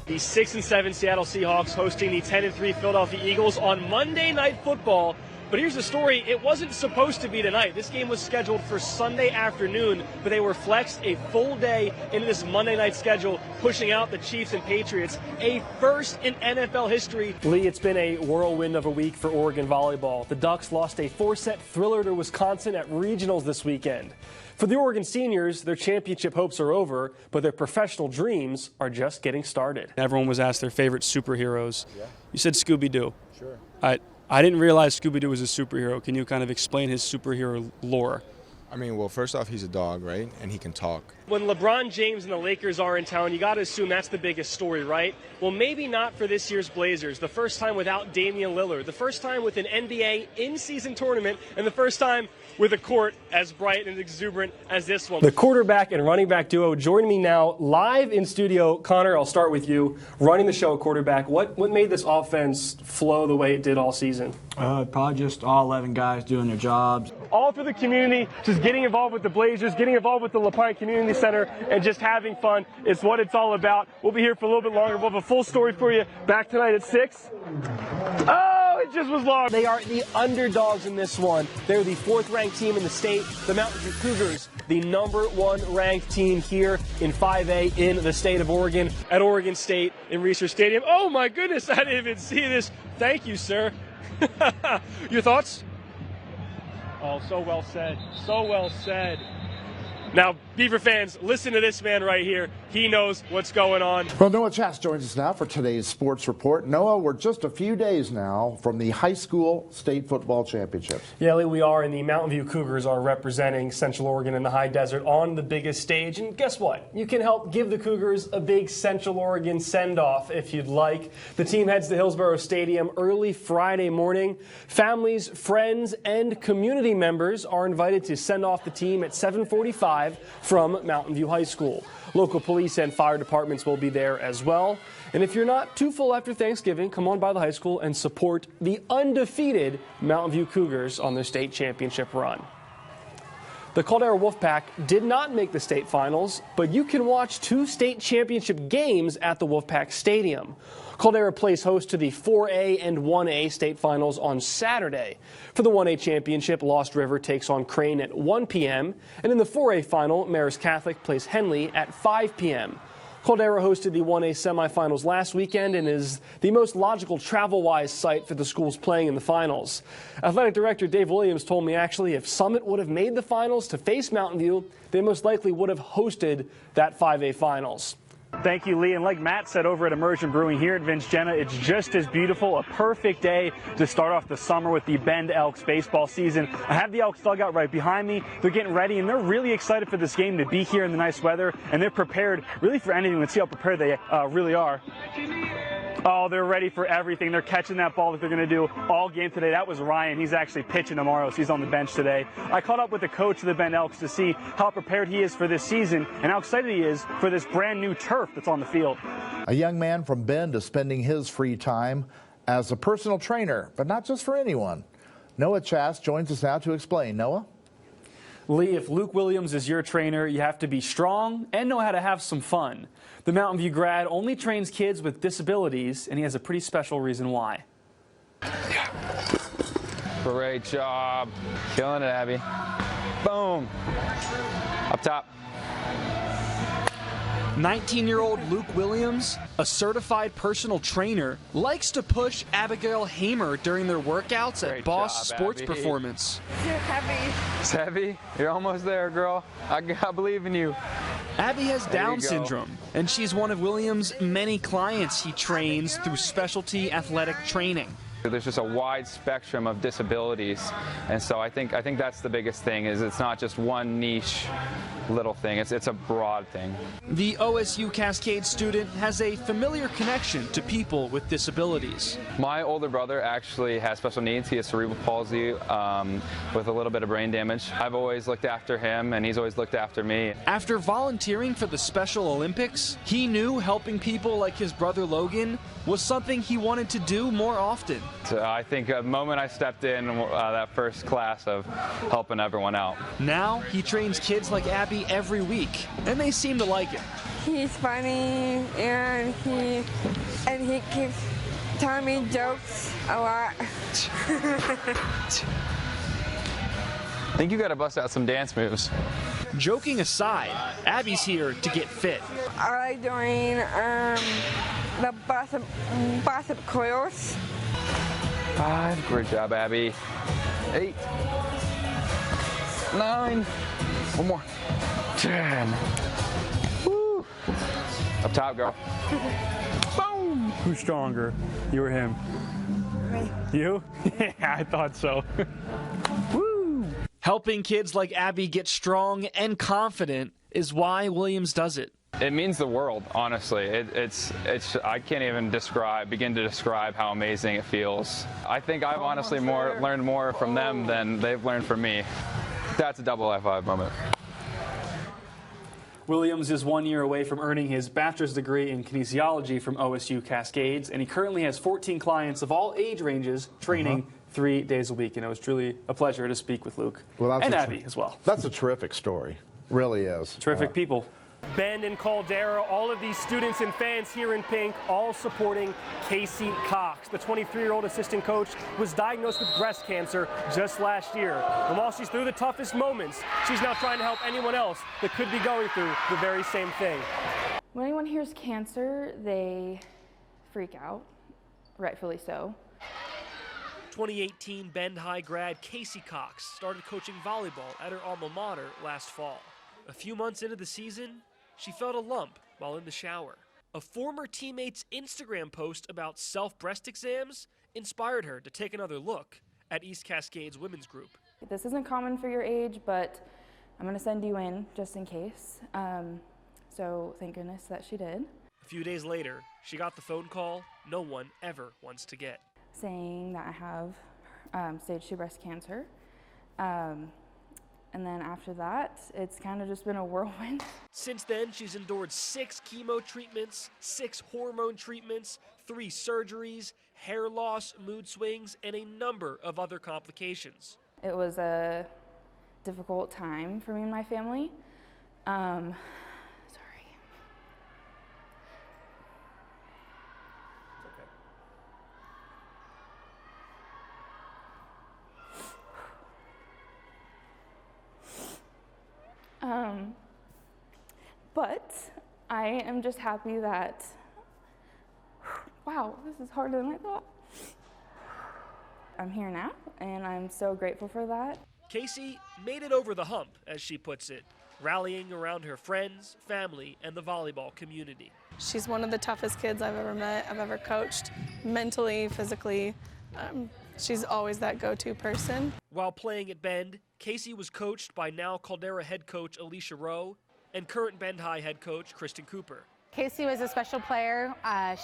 The 6-7 Seattle Seahawks hosting the 10-3 Philadelphia Eagles on Monday Night Football. But here's the story. It wasn't supposed to be tonight. This game was scheduled for Sunday afternoon, but they were flexed a full day into this Monday night schedule, pushing out the Chiefs and Patriots, a first in NFL history. Lee, it's been a whirlwind of a week for Oregon volleyball. The Ducks lost a 4-set thriller to Wisconsin at regionals this weekend. For the Oregon seniors, their championship hopes are over, but their professional dreams are just getting started. Everyone was asked their favorite superheroes. Yeah. You said Scooby-Doo. Sure. I didn't realize Scooby-Doo was a superhero. Can you kind of explain his superhero lore? I mean, well, first off, he's a dog, right? And he can talk. When LeBron James and the Lakers are in town, you got to assume that's the biggest story, right? Well, maybe not for this year's Blazers. The first time without Damian Lillard, the first time with an NBA in-season tournament, and the first time with a court as bright and exuberant as this one. The quarterback and running back duo joining me now live in studio. Connor, I'll start with you. Running the show at quarterback, what made this offense flow the way it did all season? Probably just all 11 guys doing their jobs. All for the community, just getting involved with the Blazers, getting involved with the LaPine Community Center, and just having fun is what it's all about. We'll be here for a little bit longer. We'll have a full story for you back tonight at 6. Oh, it just was long. They are the underdogs in this one. They're the 4th-ranked team in the state, the Mountain View Cougars, the #1 ranked team here in 5A in the state of Oregon at Oregon State in Research Stadium. Oh, my goodness, I didn't even see this. Thank you, sir. Your thoughts? Oh, so well said. So well said. Now, Beaver fans, listen to this man right here. He knows what's going on. Well, Noah Chast joins us now for today's sports report. Noah, we're just a few days now from the high school state football championships. Yeah, Lee, we are, and the Mountain View Cougars are representing Central Oregon in the high desert on the biggest stage. And guess what? You can help give the Cougars a big Central Oregon send-off if you'd like. The team heads to Hillsborough Stadium early Friday morning. Families, friends, and community members are invited to send off the team at 7:45 from Mountain View High School. Local police and fire departments will be there as well. And if you're not too full after Thanksgiving, come on by the high school and support the undefeated Mountain View Cougars on their state championship run. The Caldera Wolfpack did not make the state finals, but you can watch 2 state championship games at the Wolfpack Stadium. Caldera plays host to the 4A and 1A state finals on Saturday. For the 1A championship, Lost River takes on Crane at 1 p.m. And in the 4A final, Marist Catholic plays Henley at 5 p.m. Caldera hosted the 1A semifinals last weekend and is the most logical travel-wise site for the schools playing in the finals. Athletic Director Dave Williams told me actually if Summit would have made the finals to face Mountain View, they most likely would have hosted that 5A finals. Thank you, Lee. And like Matt said over at Immersion Brewing here at Vincennes, it's just as beautiful, a perfect day to start off the summer with the Bend Elks baseball season. I have the Elks dugout right behind me. They're getting ready, and they're really excited for this game to be here in the nice weather, and they're prepared really for anything. Let's see how prepared they really are. Oh, they're ready for everything. They're catching that ball that they're going to do all game today. That was Ryan. He's actually pitching tomorrow, so he's on the bench today. I caught up with the coach of the Bend Elks to see how prepared he is for this season and how excited he is for this brand new turf that's on the field. A young man from Bend is spending his free time as a personal trainer, but not just for anyone. Noah Chast joins us now to explain. Noah? Lee, if Luke Williams is your trainer, you have to be strong and know how to have some fun. The Mountain View grad only trains kids with disabilities, and he has a pretty special reason why. Great job. Killing it, Abby. Boom. Up top. 19-year-old Luke Williams, a certified personal trainer, likes to push Abigail Hamer during their workouts at Boss Sports Abby. Performance. Too heavy. It's heavy. You're almost there, girl. I believe in you. Abby has Down you go. syndrome, and she's one of Williams' many clients he trains through specialty athletic training. There's just a wide spectrum of disabilities, and so I think that's the biggest thing. Is it's not just one niche little thing. It's a broad thing. The OSU Cascade student has a familiar connection to people with disabilities. My older brother actually has special needs. He has cerebral palsy with a little bit of brain damage. I've always looked after him, and he's always looked after me. After volunteering for the Special Olympics, he knew helping people like his brother Logan was something he wanted to do more often. So I think the moment I stepped in that first class of helping everyone out. Now he trains kids like Abby every week, and they seem to like it. he's funny, and he keeps telling me jokes a lot. I think you got to bust out some dance moves. Joking aside, Abby's here to get fit. I like doing the bicep curls. 5, great job, Abby. 8, 9, one more. 10. Woo. Up top, girl. Boom! Who's stronger, you or him? Me. You? Yeah, I thought so. Woo! Helping kids like Abby get strong and confident is why Williams does it. It means the world, honestly. It's I can't even begin to describe how amazing it feels. I think I've honestly learned more from them than they've learned from me. That's a double high five moment. Williams is 1 year away from earning his bachelor's degree in kinesiology from OSU Cascades, and he currently has 14 clients of all age ranges training 3 days a week. And it was truly a pleasure to speak with Luke and Abby as well. That's a terrific story. Really is. Terrific people. Bend and Caldera, all of these students and fans here in pink, all supporting Casey Cox. The 23-year-old assistant coach was diagnosed with breast cancer just last year. And while she's through the toughest moments, she's now trying to help anyone else that could be going through the very same thing. When anyone hears cancer, they freak out, rightfully so. 2018 Bend High grad Casey Cox started coaching volleyball at her alma mater last fall. A few months into the season, she felt a lump while in the shower. A former teammate's Instagram post about self-breast exams inspired her to take another look at East Cascades Women's Group. This isn't common for your age, but I'm going to send you in just in case. So thank goodness that she did. A few days later, she got the phone call no one ever wants to get. Saying that I have stage 2 breast cancer. And then after that, it's kind of just been a whirlwind. Since then, she's endured 6 chemo treatments, 6 hormone treatments, 3 surgeries, hair loss, mood swings, and a number of other complications. It was a difficult time for me and my family. But I am just happy that, wow, this is harder than I thought. I'm here now, and I'm so grateful for that. Casey made it over the hump, as she puts it, rallying around her friends, family, and the volleyball community. She's one of the toughest kids I've ever met, I've ever coached, mentally, physically. She's always that go-to person. While playing at Bend, Casey was coached by now Caldera head coach Alicia Rowe and current Bend High head coach Kristen Cooper. Casey was a special player.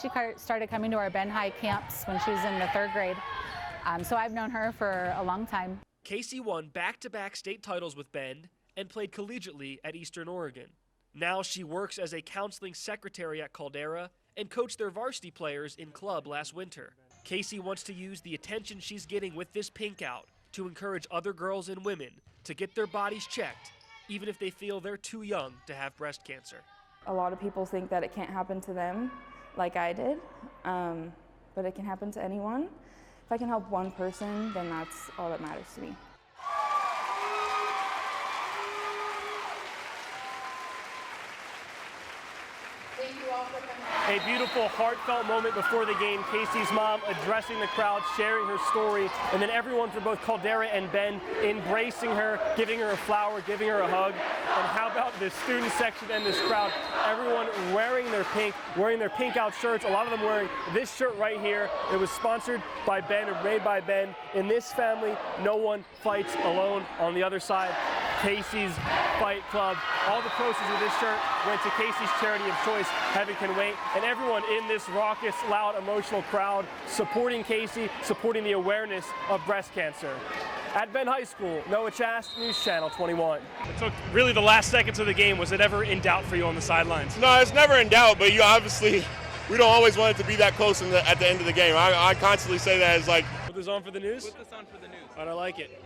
She started coming to our Bend High camps when she was in the 3rd grade. So I've known her for a long time. Casey won back-to-back state titles with Bend and played collegiately at Eastern Oregon. Now she works as a counseling secretary at Caldera and coached their varsity players in club last winter. Casey wants to use the attention she's getting with this pink out to encourage other girls and women to get their bodies checked, even if they feel they're too young to have breast cancer. A lot of people think that it can't happen to them like I did, but it can happen to anyone. If I can help one person, then that's all that matters to me. Thank you all for coming. A beautiful, heartfelt moment before the game. Casey's mom addressing the crowd, sharing her story, and then everyone from both Caldera and Bend embracing her, giving her a flower, giving her a hug. And how about the student section and this crowd? Everyone wearing their pink out shirts, a lot of them wearing this shirt right here. It was sponsored by Bend or made by Bend. In this family, no one fights alone. On the other side, Casey's Fight Club. All the proceeds of this shirt went to Casey's charity of choice, Heaven Can Wait. And everyone in this raucous, loud, emotional crowd supporting Casey, supporting the awareness of breast cancer. At Bend High School, Noah Chast, News Channel 21. It took really the last seconds of the game. Was it ever in doubt for you on the sidelines? No, it's never in doubt, but you obviously, we don't always want it to be that close at the end of the game. I constantly say that as like. Put this on for the news? Put this on for the news. All right, I like it.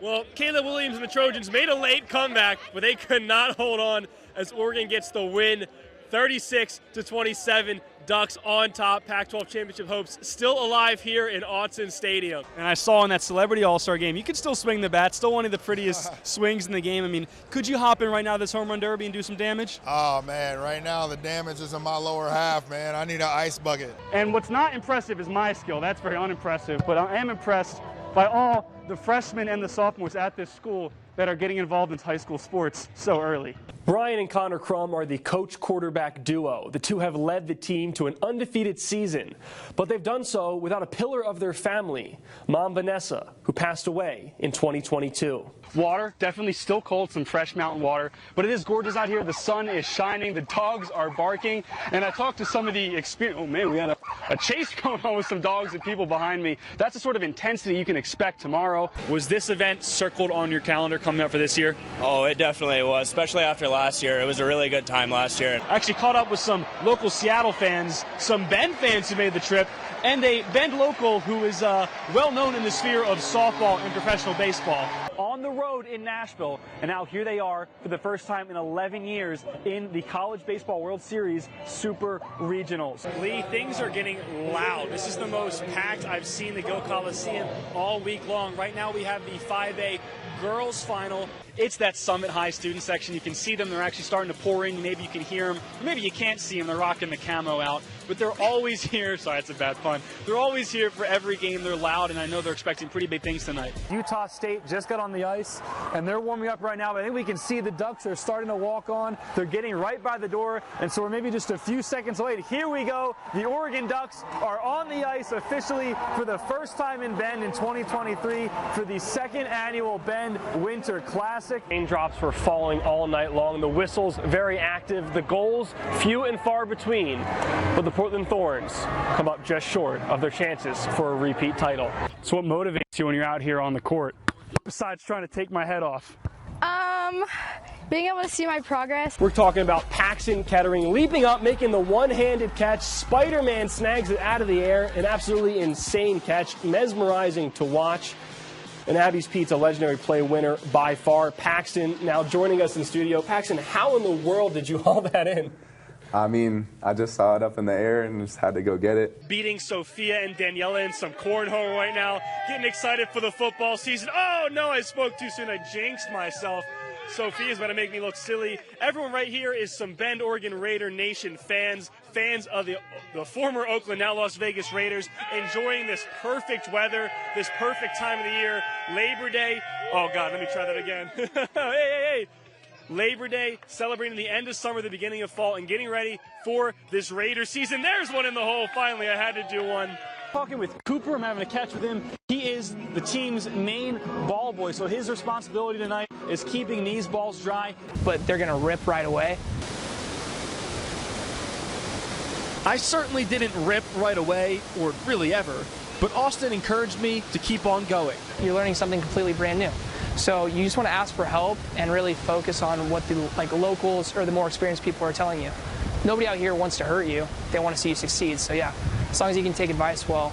Well, Caleb Williams and the Trojans made a late comeback, but they could not hold on as Oregon gets the win, 36-27. Ducks on top. Pac-12 championship hopes still alive here in Autzen Stadium. And I saw in that Celebrity All-Star game, you could still swing the bat, still one of the prettiest swings in the game. I mean, could you hop in right now this home run derby and do some damage? Oh, man, right now the damage is in my lower half, man. I need an ice bucket. And what's not impressive is my skill. That's very unimpressive. But I am impressed by all the freshmen and the sophomores at this school that are getting involved in high school sports so early. Brian and Connor Crum are the coach-quarterback duo. The two have led the team to an undefeated season, but they've done so without a pillar of their family, Mom Vanessa, who passed away in 2022. Water, definitely still cold, some fresh mountain water, but it is gorgeous out here. The sun is shining, the dogs are barking, and I talked to some of the experience. Oh man, we had a chase going on with some dogs and people behind me. That's the sort of intensity you can expect tomorrow. Was this event circled on your calendar coming up for this year? Oh, it definitely was, especially after last year. It was a really good time last year. I actually caught up with some local Seattle fans, some Bend fans who made the trip, and a Bend local who is well known in the sphere of softball and professional baseball. On the road in Nashville, and now here they are for the first time in 11 years in the College Baseball World Series Super Regionals. Lee, things are getting loud. This is the most packed I've seen the Gill Coliseum all week long. Right now we have the 5A girls final. It's that Summit High student section. You can see them. They're actually starting to pour in. Maybe you can hear them. Maybe you can't see them. They're rocking the camo out. But they're always here. Sorry, it's a bad pun. They're always here for every game. They're loud, and I know they're expecting pretty big things tonight. Utah State just got on the ice, and they're warming up right now. But I think we can see the Ducks are starting to walk on. They're getting right by the door, and so we're maybe just a few seconds late. Here we go. The Oregon Ducks are on the ice officially for the first time in Bend in 2023 for the second annual Bend Winter Classic. Raindrops were falling all night long. The whistles very active. The goals few and far between. But the Portland Thorns come up just short of their chances for a repeat title. So what motivates you when you're out here on the court, besides trying to take my head off? Being able to see my progress. We're talking about Paxton Kettering leaping up, making the one-handed catch. Spider-Man snags it out of the air. An absolutely insane catch, mesmerizing to watch. And Abby's Pizza legendary play winner by far. Paxton now joining us in studio. Paxton, how in the world did you haul that in? I mean, I just saw it up in the air and just had to go get it. Beating Sophia and Daniela in some cornhole right now. Getting excited for the football season. Oh, no, I spoke too soon. I jinxed myself. Sophia's going to make me look silly. Everyone right here is some Bend, Oregon Raider Nation fans of the former Oakland, now Las Vegas Raiders, enjoying this perfect weather, this perfect time of the year. Labor Day. Oh, God, let me try that again. Hey. Labor Day, celebrating the end of summer, the beginning of fall, and getting ready for this Raider season. There's one in the hole. Finally, I had to do one. Talking with Cooper, I'm having a catch with him. He is the team's main ball boy, so his responsibility tonight is keeping these balls dry. But they're going to rip right away. I certainly didn't rip right away, or really ever, but Austin encouraged me to keep on going. You're learning something completely brand new. So you just want to ask for help and really focus on what the locals or the more experienced people are telling you. Nobody out here wants to hurt you. They want to see you succeed. So yeah, as long as you can take advice, well,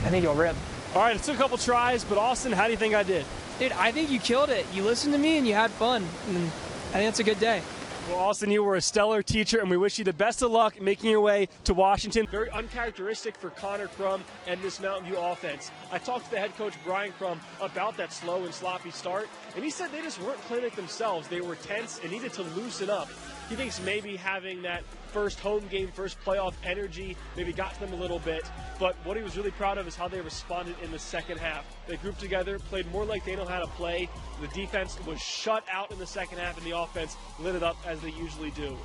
I think you'll rip. All right, it took a couple tries, but Austin, how do you think I did? Dude, I think you killed it. You listened to me and you had fun. And I think that's a good day. Well, Austin, you were a stellar teacher, and we wish you the best of luck making your way to Washington. Very uncharacteristic for Connor Crum and this Mountain View offense. I talked to the head coach, Brian Crum, about that slow and sloppy start, and he said they just weren't playing it themselves. They were tense and needed to loosen up. He thinks maybe having that first home game, first playoff energy maybe got to them a little bit, but what he was really proud of is how they responded in the second half. They grouped together, played more like they know how to play. The defense was shut out in the second half, and the offense lit it up as they usually do.